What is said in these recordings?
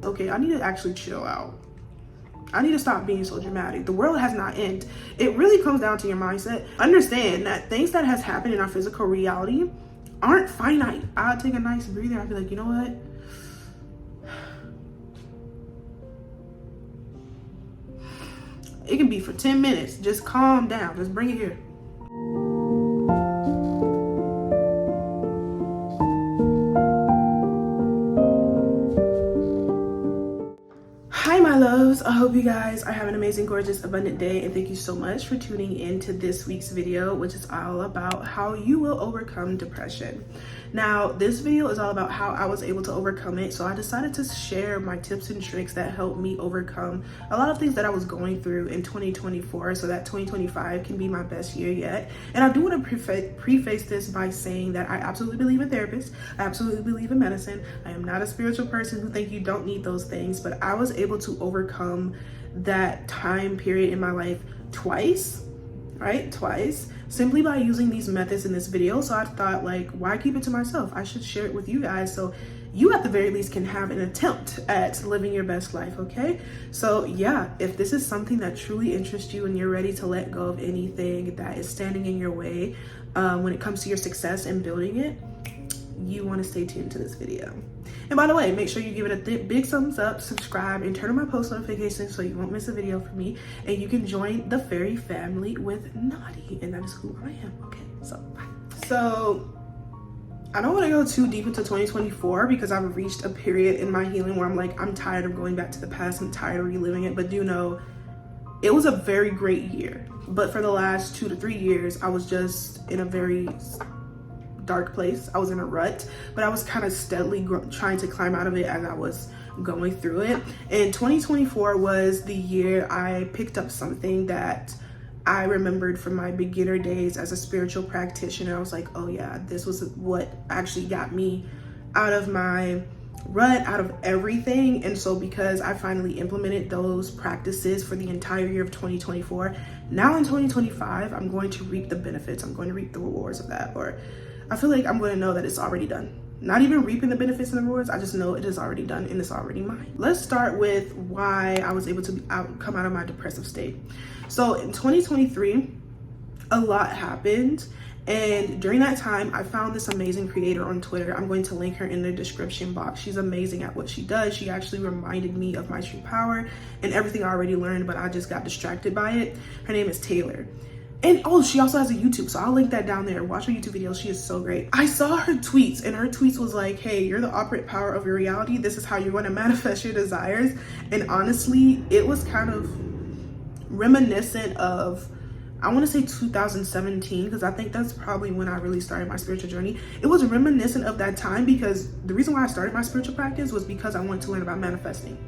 okay, I need to actually chill out. I need to stop being so dramatic. The world has not ended. It really comes down to your mindset. Understand that things that has happened in our physical reality aren't finite. I'll take a nice breather. I'll be like, you know what? It can be for 10 minutes. Just calm down. Just bring it here. Hi my loves, I hope you guys are having an amazing, gorgeous, abundant day, and thank you so much for tuning in to this week's video, which is all about how you will overcome depression. Now, this video is all about how I was able to overcome it, so I decided to share my tips and tricks that helped me overcome a lot of things that I was going through in 2024 so that 2025 can be my best year yet. And I do want to preface this by saying that I absolutely believe in therapists, I absolutely believe in medicine. I am not a spiritual person who think you don't need those things, but I was able to overcome that time period in my life twice, simply by using these methods in this video. So I thought, like, why keep it to myself? I should share it with you guys so you at the very least can have an attempt at living your best life, okay? So yeah, if this is something that truly interests you and you're ready to let go of anything that is standing in your way when it comes to your success and building it, you want to stay tuned to this video. And by the way, make sure you give it a big thumbs up, subscribe, and turn on my post notifications so you won't miss a video from me. And you can join the fairy family with Naughty, and that is who I am. Okay, so bye. So I don't want to go too deep into 2024 because I've reached a period in my healing where I'm like, I'm tired of going back to the past. I'm tired of reliving it. But do know, it was a very great year. But for the last 2 to 3 years, I was just in a very dark place. I was in a rut, but I was kind of steadily trying to climb out of it as I was going through it. And 2024 was the year I picked up something that I remembered from my beginner days as a spiritual practitioner. I was like, oh yeah, this was what actually got me out of my rut, out of everything. And so because I finally implemented those practices for the entire year of 2024, now in 2025, I'm going to reap the benefits. I'm going to reap the rewards of that. Or I feel like I'm going to know that it's already done. Not even reaping the benefits and the rewards, I just know it is already done and it's already mine. Let's start with why I was able to come out of my depressive state. So in 2023, a lot happened. And during that time, I found this amazing creator on Twitter. I'm going to link her in the description box. She's amazing at what she does. She actually reminded me of my true power and everything I already learned, but I just got distracted by it. Her name is Taylor. And oh, she also has a YouTube, so I'll link that down there. Watch her YouTube videos, she is so great. I saw her tweets, and her tweets was like, hey, you're the operant power of your reality. This is how you're going to manifest your desires. And honestly, it was kind of reminiscent of, I want to say 2017, because I think that's probably when I really started my spiritual journey. It was reminiscent of that time because the reason why I started my spiritual practice was because I wanted to learn about manifesting.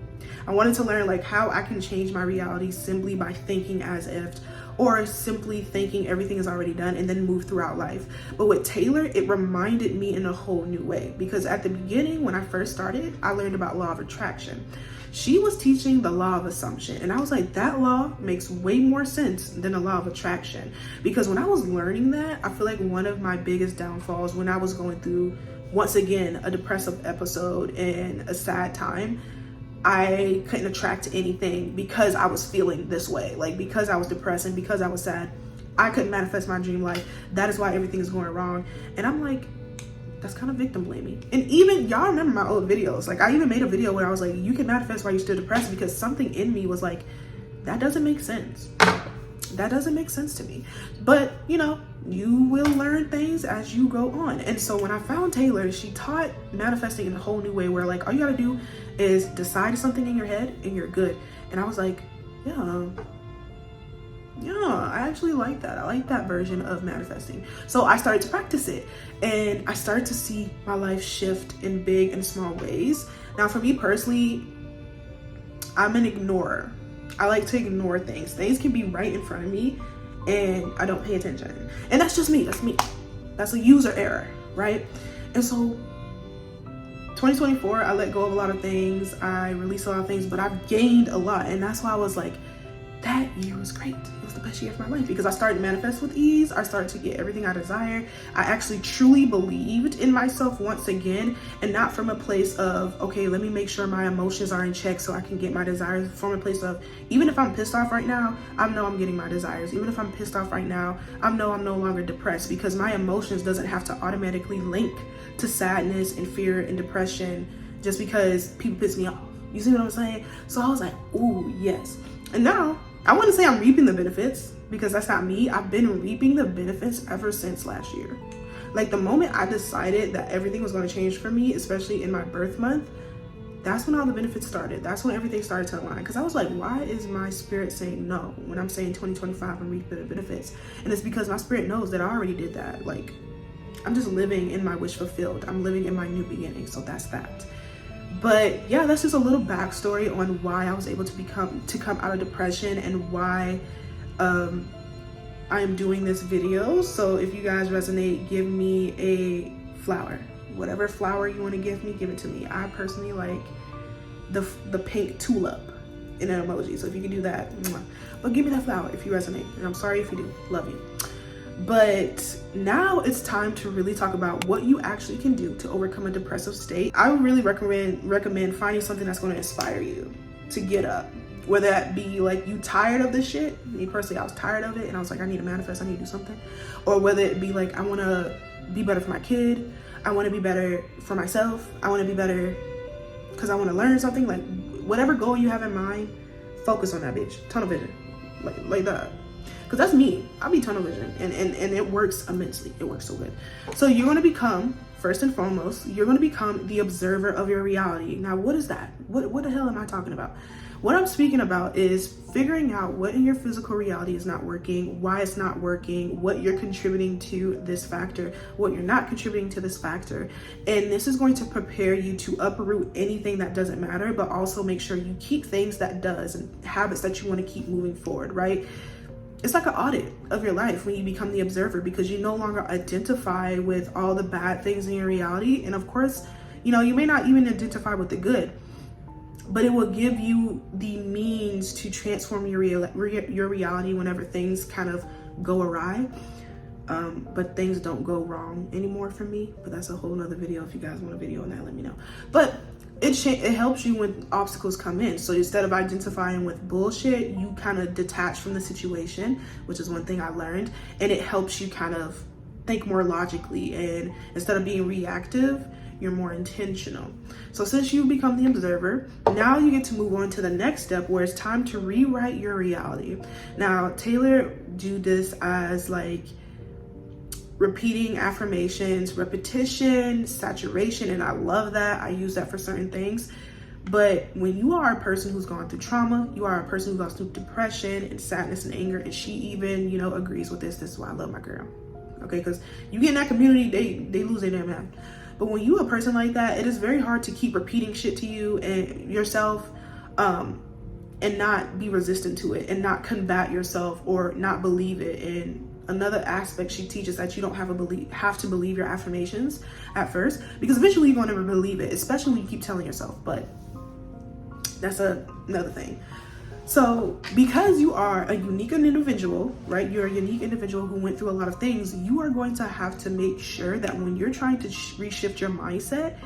I wanted to learn like how I can change my reality simply by thinking as if, or simply thinking everything is already done and then move throughout life. But with Taylor, it reminded me in a whole new way, because at the beginning, when I first started, I learned about law of attraction. She was teaching the law of assumption, and I was like, that law makes way more sense than the law of attraction. Because when I was learning that, I feel like one of my biggest downfalls when I was going through, once again, a depressive episode and a sad time, I couldn't attract anything because I was feeling this way. Like, because I was depressed and because I was sad, I couldn't manifest my dream life. That is why everything is going wrong. And I'm like, that's kind of victim blaming. And even, y'all remember my old videos. Like, I even made a video where I was like, you can manifest while you're still depressed, because something in me was like, that doesn't make sense. That doesn't make sense to me. But, you know, you will learn things as you go on. And so when I found Taylor, she taught manifesting in a whole new way where like, all you gotta do is decide something in your head and you're good. And I was like, yeah, I actually like that. I like that version of manifesting. So I started to practice it, and I started to see my life shift in big and small ways. Now, for me personally, I'm an ignorer. I like to ignore things. Things can be right in front of me and I don't pay attention. And that's just me. That's me. That's a user error, right? And so 2024, I let go of a lot of things. I released a lot of things, but I've gained a lot. And that's why I was like, that year was great. It was the best year of my life because I started to manifest with ease. I started to get everything I desire. I actually truly believed in myself once again, and not from a place of, okay, let me make sure my emotions are in check so I can get my desires. From a place of, even if I'm pissed off right now, I know I'm getting my desires. Even if I'm pissed off right now, I know I'm no longer depressed, because my emotions doesn't have to automatically link to sadness and fear and depression just because people piss me off. You see what I'm saying? So I was like, ooh, yes. And now, I wouldn't say I'm reaping the benefits, because that's not me. I've been reaping the benefits ever since last year. Like, the moment I decided that everything was going to change for me, especially in my birth month, that's when all the benefits started. That's when everything started to align. Because I was like, why is my spirit saying no when I'm saying 2025 I'm reaping the benefits? And it's because my spirit knows that I already did that. Like, I'm just living in my wish fulfilled. I'm living in my new beginning. So that's that. But yeah, that's just a little backstory on why I was able to come out of depression, and why I am doing this video. So if you guys resonate, give me a flower. Whatever flower you want to give it to me. I personally like the pink tulip in an emoji. So if you can do that, but give me that flower if you resonate. And I'm sorry if you do. Love you. But now it's time to really talk about what you actually can do to overcome a depressive state. I would really recommend finding something that's going to inspire you to get up. Whether that be like you tired of this shit. Me personally, I was tired of it and I was like, I need to manifest, I need to do something. Or whether it be like, I want to be better for my kid. I want to be better for myself. I want to be better because I want to learn something. Like, whatever goal you have in mind, focus on that bitch. Tunnel vision. Like that. Because that's me. I'll be tunnel vision, and it works immensely. It works so good. So you're going to become, first and foremost, you're going to become the observer of your reality. Now, what is that? What the hell am I talking about? What I'm speaking about is figuring out what in your physical reality is not working, why it's not working, what you're contributing to this factor, what you're not contributing to this factor. And this is going to prepare you to uproot anything that doesn't matter, but also make sure you keep things that does, and habits that you want to keep moving forward, right? It's like an audit of your life when you become the observer, because you no longer identify with all the bad things in your reality. And of course, you know, you may not even identify with the good, but it will give you the means to transform your reality whenever things kind of go awry. But things don't go wrong anymore for me, but that's a whole nother video. If you guys want a video on that, let me know. But it helps you when obstacles come in. So instead of identifying with bullshit, you kind of detach from the situation, which is one thing I learned. And it helps you kind of think more logically. And instead of being reactive, you're more intentional. So since you become the observer, now you get to move on to the next step, where it's time to rewrite your reality. Now, Taylor do this as like repeating affirmations, repetition, saturation, and I love that. I use that for certain things. But when you are a person who's gone through trauma, you are a person who goes through depression and sadness and anger, and she even, you know, agrees with this. This is why I love my girl. Okay, because you get in that community, they lose their damn mind. But when you a person like that, it is very hard to keep repeating shit to you and yourself, and not be resistant to it, and not combat yourself or not believe it. And another aspect she teaches that you don't have to believe your affirmations at first, because eventually you're going to believe it, especially when you keep telling yourself. But that's another thing. So because you are a unique individual, right? You're a unique individual who went through a lot of things. You are going to have to make sure that when you're trying to reshift your mindset,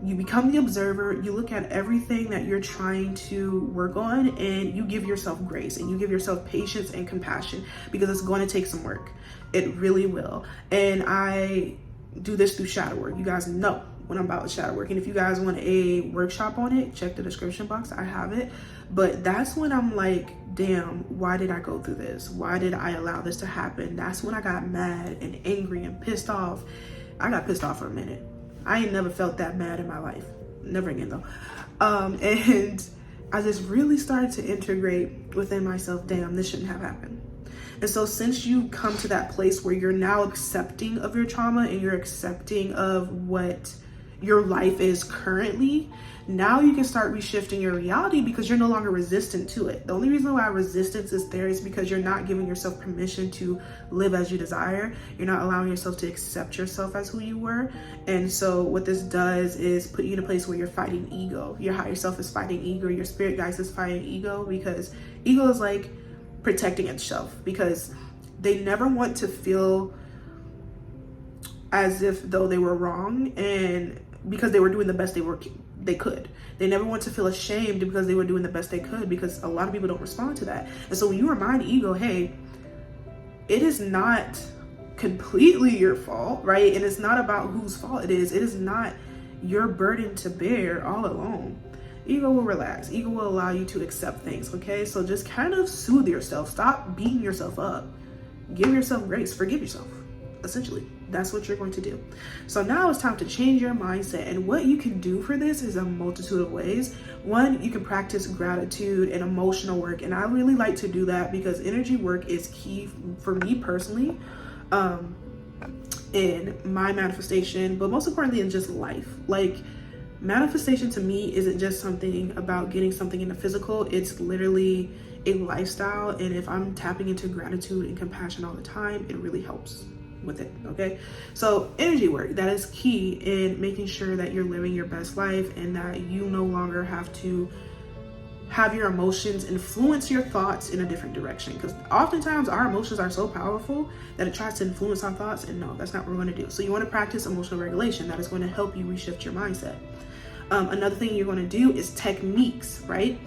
you become the observer, you look at everything that you're trying to work on, and you give yourself grace, and you give yourself patience and compassion, because it's going to take some work. It really will. And I do this through shadow work. You guys know when I'm about shadow work. And if you guys want a workshop on it, check the description box. I have it. But that's when I'm like, damn, why did I go through this? Why did I allow this to happen? That's when I got mad and angry and pissed off. I got pissed off for a minute. I ain't never felt that mad in my life. Never again though. And I just really started to integrate within myself, damn, this shouldn't have happened. And so since you come to that place where you're now accepting of your trauma and you're accepting of what your life is currently, now you can start reshifting your reality, because you're no longer resistant to it. The only reason why resistance is there is because you're not giving yourself permission to live as you desire. You're not allowing yourself to accept yourself as who you were. And so what this does is put you in a place where you're fighting ego. Your higher self is fighting ego. Your spirit guides is fighting ego, because ego is like, protecting itself, because they never want to feel as if though they were wrong, and because they were doing the best they could. They never want to feel ashamed because they were doing the best they could, because a lot of people don't respond to that. And so when you remind ego, hey, it is not completely your fault, right? And it's not about whose fault it is not your burden to bear all alone. Ego will relax. Ego will allow you to accept things, okay? So just kind of soothe yourself. Stop beating yourself up. Give yourself grace. Forgive yourself. Essentially, that's what you're going to do. So now it's time to change your mindset. And what you can do for this is a multitude of ways. One, you can practice gratitude and emotional work. And I really like to do that because energy work is key for me personally in my manifestation, but most importantly in just life. Like, manifestation to me isn't just something about getting something in the physical. It's literally a lifestyle. And if I'm tapping into gratitude and compassion all the time, it really helps with it. Okay, so energy work, that is key in making sure that you're living your best life and that you no longer have to have your emotions influence your thoughts in a different direction, because oftentimes our emotions are so powerful that it tries to influence our thoughts, and no, that's not what we're going to do. So you want to practice emotional regulation. That is going to help you reshift your mindset. Another thing you're going to do is techniques, right?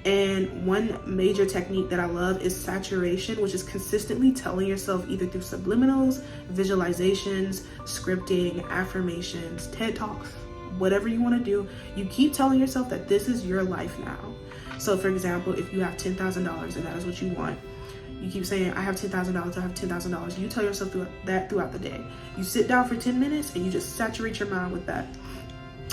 And one major technique that I love is saturation, which is consistently telling yourself either through subliminals, visualizations, scripting, affirmations, TED Talks, whatever you want to do, you keep telling yourself that this is your life now. So for example, if you have $10,000 and that is what you want, you keep saying, I have $10,000, I have $10,000. You tell yourself that throughout the day. You sit down for 10 minutes and you just saturate your mind with that.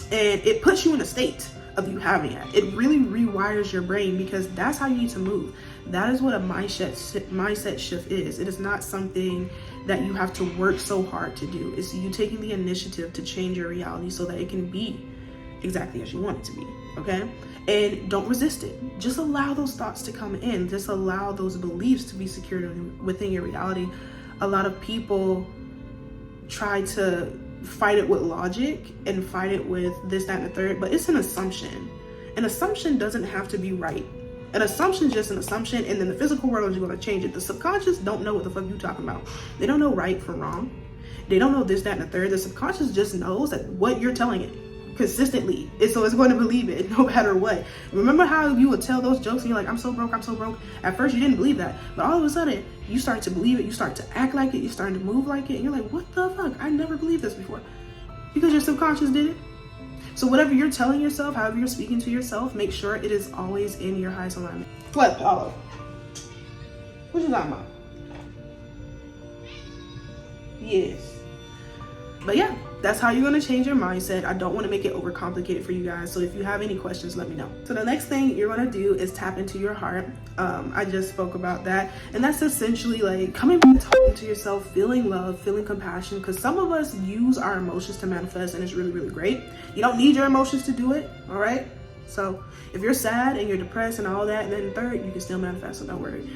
And it puts you in a state of you having it. It really rewires your brain, because that's how you need to move. That is what a mindset shift is. It is not something that you have to work so hard to do. It's you taking the initiative to change your reality so that it can be exactly as you want it to be, okay? And don't resist it. Just allow those thoughts to come in. Just allow those beliefs to be secured within your reality. A lot of people try to fight it with logic and fight it with this, that, and the third, but it's an assumption. An assumption doesn't have to be right. An assumption is just an assumption, and then the physical world is going to change it. The subconscious don't know what the fuck you're talking about. They don't know right from wrong. They don't know this, that, and the third. The subconscious just knows that what you're telling it consistently, so it's going to believe it no matter what. Remember how you would tell those jokes and you're like, I'm so broke, I'm so broke. At first you didn't believe that, but all of a sudden you start to believe it, you start to act like it, you start to move like it, and you're like, what the fuck? I never believed this before. Because your subconscious did it. So whatever you're telling yourself, however you're speaking to yourself, make sure it is always in your highest alignment. What, Paulo? What you talking about? Yes. But yeah, that's how you're going to change your mindset. I don't want to make it overcomplicated for you guys. So if you have any questions, let me know. So the next thing you're going to do is tap into your heart. I just spoke about that. And that's essentially like coming back, talking to yourself, feeling love, feeling compassion. Because some of us use our emotions to manifest, and it's really, really great. You don't need your emotions to do it. All right. So if you're sad and you're depressed and all that, and then third, you can still manifest, so don't worry.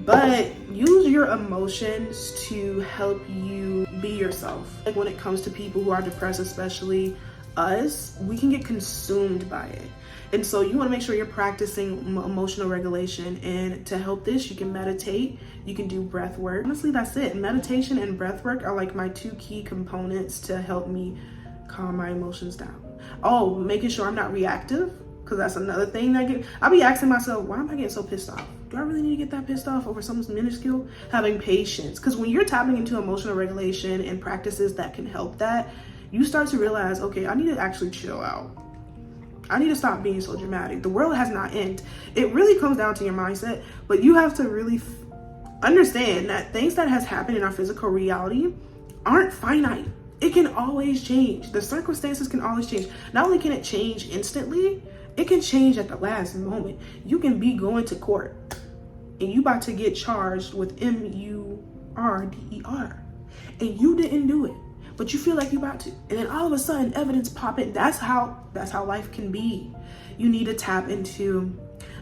But use your emotions to help you be yourself. Like when it comes to people who are depressed, especially us, we can get consumed by it. And so you want to make sure you're practicing emotional regulation. And to help this, you can meditate, you can do breath work. Honestly, that's it. Meditation and breath work are like my two key components to help me calm my emotions down. Oh, making sure I'm not reactive, because that's another thing that I'll be asking myself, why am I getting so pissed off? Do I really need to get that pissed off over something minuscule? Having patience, because when you're tapping into emotional regulation and practices that can help that, you start to realize, okay, I need to actually chill out. I need to stop being so dramatic. The world has not ended. It really comes down to your mindset, but you have to really understand that things that has happened in our physical reality aren't finite. It can always change. The circumstances can always change. Not only can it change instantly, it can change at the last moment. You can be going to court and you about to get charged with murder, and you didn't do it, but you feel like you about to, and then all of a sudden evidence pop in. That's how life can be. You need to tap into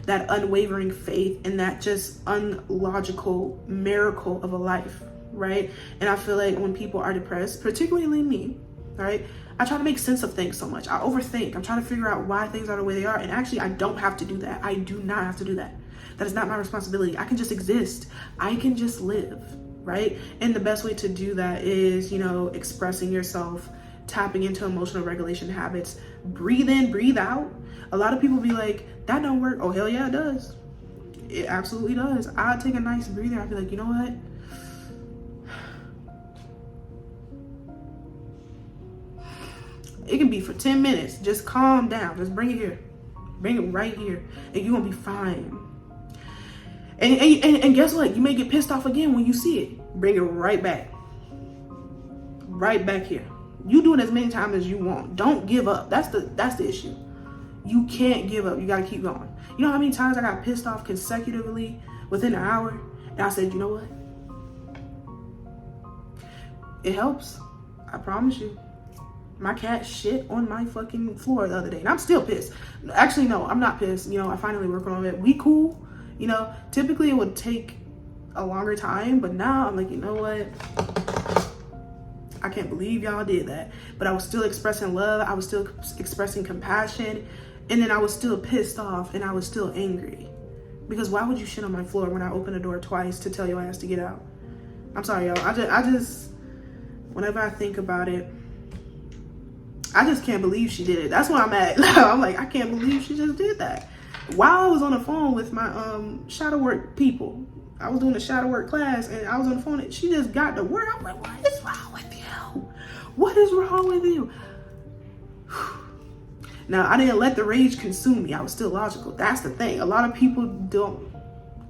that unwavering faith and that just unlogical miracle of a life, right? And I feel like when people are depressed, particularly me, right, I try to make sense of things so much. I overthink. I'm trying to figure out why things are the way they are. And actually, I don't have to do that. I do not have to do that. That is not my responsibility. I can just exist. I can just live, right? And the best way to do that is, you know, expressing yourself, tapping into emotional regulation habits, breathe in, breathe out. A lot of people be like, that don't work. Oh, hell yeah, it does. It absolutely does. I'll take a nice breather. I'll be like, you know what? It can be for 10 minutes. Just calm down. Just bring it here. Bring it right here. And you're going to be fine. And guess what? You may get pissed off again when you see it. Bring it right back. Right back here. You do it as many times as you want. Don't give up. That's the issue. You can't give up. You got to keep going. You know how many times I got pissed off consecutively within an hour? And I said, you know what? It helps. I promise you. My cat shit on my fucking floor the other day. And I'm still pissed. Actually, no, I'm not pissed. You know, I finally worked on it. We cool. You know, typically it would take a longer time. But now I'm like, you know what? I can't believe y'all did that. But I was still expressing love. I was still expressing compassion. And then I was still pissed off. And I was still angry. Because why would you shit on my floor when I opened the door twice to tell your ass to get out? I'm sorry, y'all. I just, whenever I think about it, I just can't believe she did it. That's why I'm at. I'm like, I can't believe she just did that. While I was on the phone with my shadow work people, I was doing a shadow work class and I was on the phone and she just got the word. I'm like, what is wrong with you? What is wrong with you? Now, I didn't let the rage consume me. I was still logical. That's the thing. A lot of people don't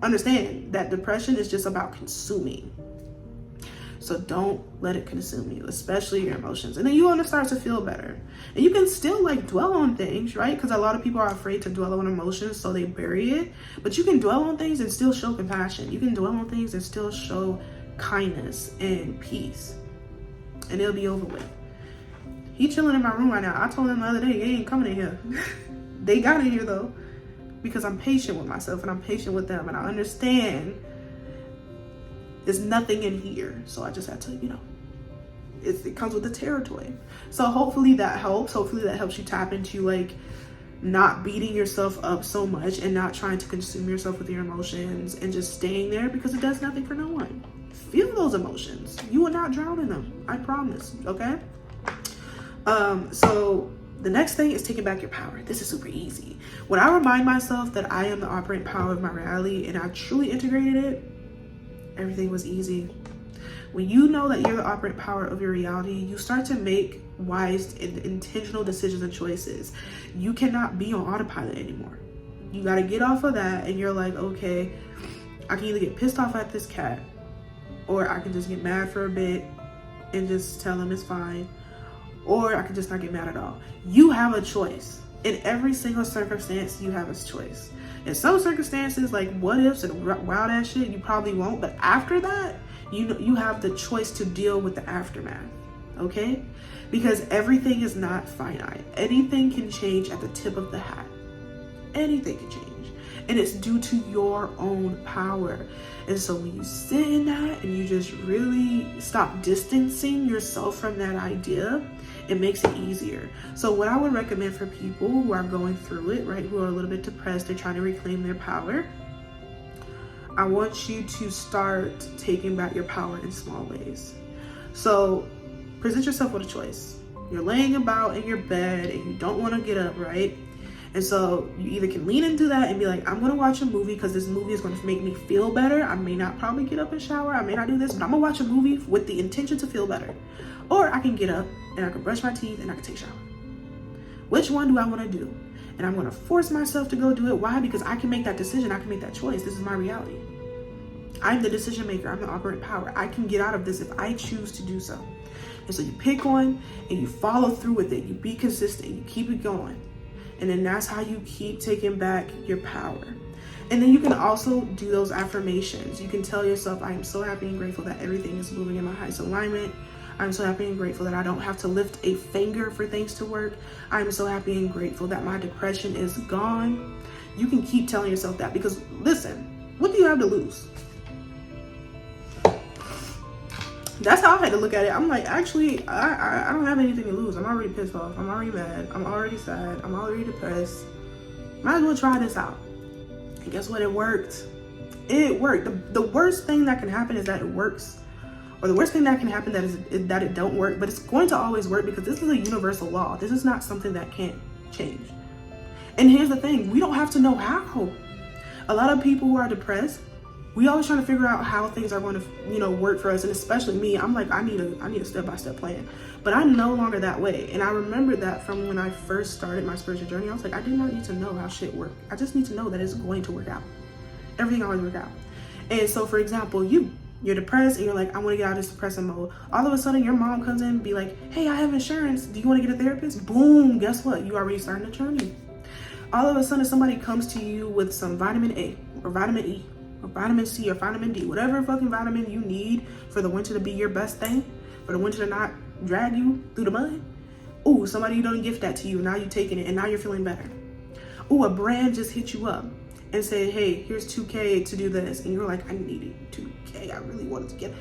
understand that depression is just about consuming. So don't let it consume you, especially your emotions. And then you're going to start to feel better. And you can still like dwell on things, right? Because a lot of people are afraid to dwell on emotions, so they bury it. But you can dwell on things and still show compassion. You can dwell on things and still show kindness and peace. And it'll be over with. He chilling in my room right now. I told him the other day, he ain't coming in here. They got in here though, because I'm patient with myself and I'm patient with them. And I understand there's nothing in here. So I just had to, you know, it comes with the territory. So hopefully that helps. Hopefully that helps you tap into like not beating yourself up so much and not trying to consume yourself with your emotions and just staying there because it does nothing for no one. Feel those emotions. You will not drown in them. I promise. Okay? So the next thing is taking back your power. This is super easy. When I remind myself that I am the operant power of my reality and I truly integrated it, everything was easy. When you know that you're the operant power of your reality, you start to make wise and intentional decisions and choices. You cannot be on autopilot anymore. You got to get off of that and you're like, okay, I can either get pissed off at this cat or I can just get mad for a bit and just tell him it's fine, or I can just not get mad at all. You have a choice. In every single circumstance, you have a choice. In some circumstances, like what ifs and wild ass shit, you probably won't. But after that, you have the choice to deal with the aftermath, okay? Because everything is not finite. Anything can change at the tip of the hat. Anything can change. And it's due to your own power. And so when you sit in that and you just really stop distancing yourself from that idea, it makes it easier. So what I would recommend for people who are going through it, right, who are a little bit depressed, they're trying to reclaim their power, I want you to start taking back your power in small ways. So present yourself with a choice. You're laying about in your bed and you don't want to get up, right? And so you either can lean into that and be like, I'm going to watch a movie because this movie is going to make me feel better. I may not probably get up and shower. I may not do this, but I'm going to watch a movie with the intention to feel better. Or I can get up and I can brush my teeth and I can take a shower. Which one do I want to do? And I'm going to force myself to go do it. Why? Because I can make that decision. I can make that choice. This is my reality. I'm the decision maker. I'm the operant power. I can get out of this if I choose to do so. And so you pick one and you follow through with it. You be consistent. You keep it going. And then that's how you keep taking back your power. And then you can also do those affirmations. You can tell yourself, I am so happy and grateful that everything is moving in my highest alignment. I'm so happy and grateful that I don't have to lift a finger for things to work. I'm so happy and grateful that my depression is gone. You can keep telling yourself that because listen, what do you have to lose? That's how I had to look at it. I'm like, actually, I don't have anything to lose. I'm already pissed off. I'm already mad. I'm already sad. I'm already depressed. Might as well try this out. And guess what? It worked. It worked. The worst thing that can happen is that it works. Or the worst thing that can happen is that it don't work. But it's going to always work because this is a universal law. This is not something that can't change. And here's the thing. We don't have to know how. A lot of people who are depressed, we always trying to figure out how things are going to, work for us. And especially me, I'm like, I need a step-by-step plan. But I'm no longer that way. And I remember that from when I first started my spiritual journey. I was like, I did not need to know how shit worked. I just need to know that it's going to work out. Everything always work out. And so, for example, you're depressed and you're like, I want to get out of this depressive mode. All of a sudden, your mom comes in and be like, hey, I have insurance. Do you want to get a therapist? Boom. Guess what? You already starting the journey. All of a sudden, somebody comes to you with some vitamin A or vitamin E or vitamin C or vitamin D, whatever fucking vitamin you need for the winter to be your best thing, for the winter to not drag you through the mud. Ooh, somebody don't gift that to you. Now you're taking it and now you're feeling better. Ooh, a brand just hit you up and said, hey, here's $2K to do this. And you're like, I needed $2K. I really wanted to get.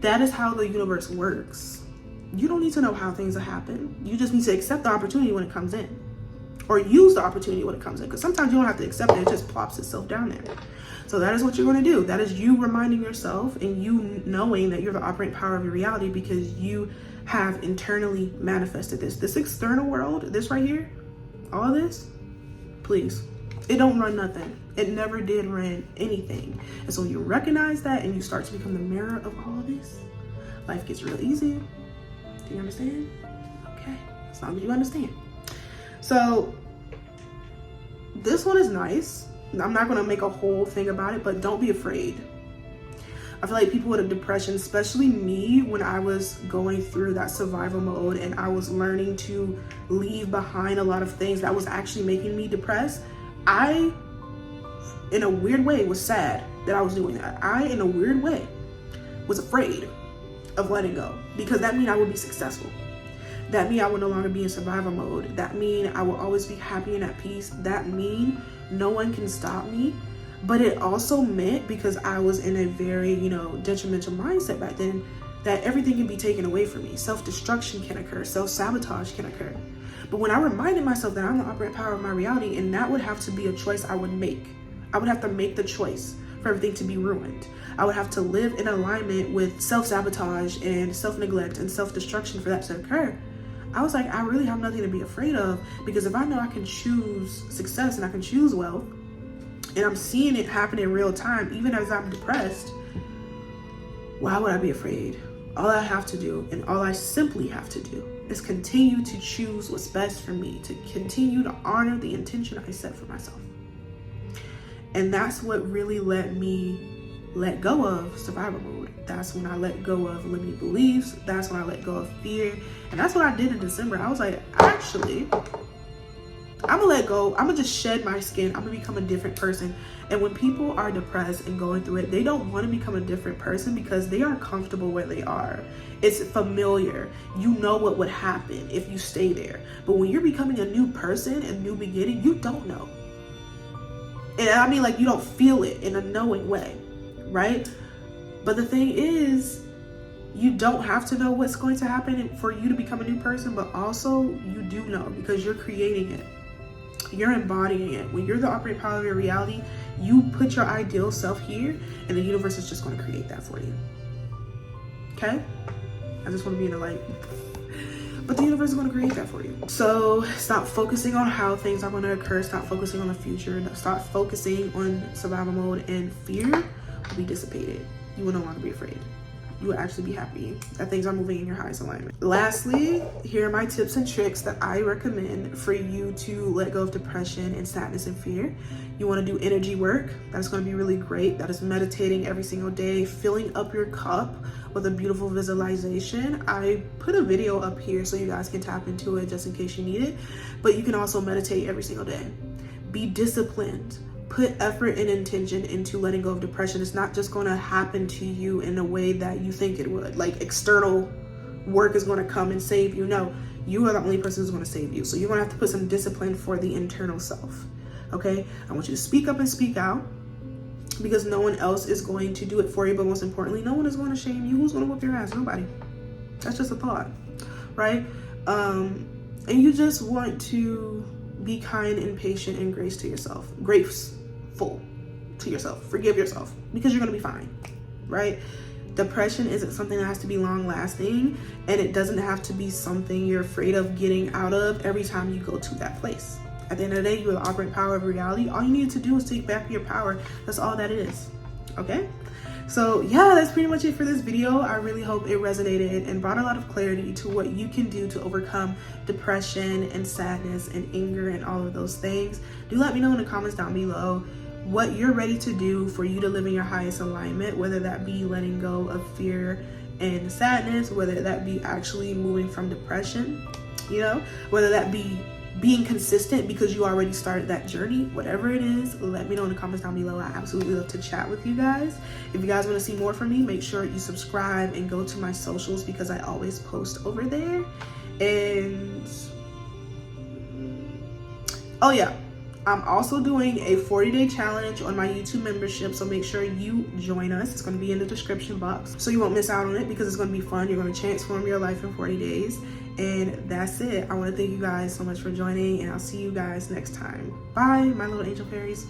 That is how the universe works. You don't need to know how things will happen. You just need to accept the opportunity when it comes in. Or use the opportunity when it comes in. Because sometimes you don't have to accept it. It just plops itself down there. So that is what you're going to do. That is you reminding yourself and you knowing that you're the operating power of your reality because you have internally manifested this. This external world, this right here, all this, please. It don't run nothing. It never did run anything. And so when you recognize that and you start to become the mirror of all this, life gets real easy. Do you understand? Okay. As long as you understand. So this one is nice. I'm not going to make a whole thing about it, but don't be afraid. I feel like people with a depression, especially me, when I was going through that survival mode and I was learning to leave behind a lot of things that was actually making me depressed, I, in a weird way, was sad that I was doing that. I, in a weird way, was afraid of letting go because that means I would be successful. That means I would no longer be in survival mode. That means I will always be happy and at peace. That means no one can stop me. But it also meant, because I was in a very, detrimental mindset back then, that everything can be taken away from me. Self-destruction can occur. Self-sabotage can occur. But when I reminded myself that I'm the operating power of my reality, and that would have to be a choice I would make. I would have to make the choice for everything to be ruined. I would have to live in alignment with self-sabotage and self-neglect and self-destruction for that to occur. I was like, I really have nothing to be afraid of, because if I know I can choose success and I can choose wealth, and I'm seeing it happen in real time, even as I'm depressed, why would I be afraid? All I have to do, and all I simply have to do, is continue to choose what's best for me, to continue to honor the intention I set for myself. And that's what really let me let go of survival mode. That's when I let go of limiting beliefs. That's when I let go of fear. And that's what I did in December. I was like, actually, I'm gonna let go. I'm gonna just shed my skin. I'm gonna become a different person. And when people are depressed and going through it, they don't want to become a different person because they are comfortable where they are. It's familiar. You know what would happen if you stay there. But when you're becoming a new person, a new beginning, you don't know. And I mean, like, you don't feel it in a knowing way, right? But the thing is, you don't have to know what's going to happen for you to become a new person, but also you do know because you're creating it. You're embodying it. When you're the operating power of your reality, you put your ideal self here and the universe is just going to create that for you. Okay? I just want to be in the light. But the universe is going to create that for you. So stop focusing on how things are going to occur. Stop focusing on the future. Stop focusing on survival mode, and fear will be dissipated. You will no longer be afraid. You will actually be happy that things are moving in your highest alignment. Lastly, here are my tips and tricks that I recommend for you to let go of depression and sadness and fear. You want to do energy work. That's going to be really great. That is meditating every single day, filling up your cup with a beautiful visualization. I put a video up here so you guys can tap into it just in case you need it. But you can also meditate every single day. Be disciplined. Put effort and intention into letting go of depression. It's not just going to happen to you in a way that you think it would. Like external work is going to come and save you. No, you are the only person who's going to save you. So you're going to have to put some discipline for the internal self. Okay? I want you to speak up and speak out, because no one else is going to do it for you. But most importantly, no one is going to shame you. Who's going to whip your ass? Nobody. That's just a thought, right? And you just want to be kind and patient and graceful to yourself. Forgive yourself, because you're gonna be fine, right? Depression isn't something that has to be long lasting, and it doesn't have to be something you're afraid of getting out of every time you go to that place. At the end of the day, you will operate power of reality. All you need to do is take back your power. That's all that it is, okay? So yeah, that's pretty much it for this video. I really hope it resonated and brought a lot of clarity to what you can do to overcome depression and sadness and anger and all of those things. Do let me know in the comments down below what you're ready to do for you to live in your highest alignment, whether that be letting go of fear and sadness, whether that be actually moving from depression, you know, whether that be being consistent because you already started that journey. Whatever it is, let me know in the comments down below. I absolutely love to chat with you guys. If you guys want to see more from me, make sure you subscribe and go to my socials, because I always post over there. And oh yeah, I'm also doing a 40-day challenge on my YouTube membership, so make sure you join us. It's going to be in the description box, so you won't miss out on it, because it's going to be fun. You're going to transform your life in 40 days. And that's it. I want to thank you guys so much for joining, and I'll see you guys next time. Bye, my little angel fairies.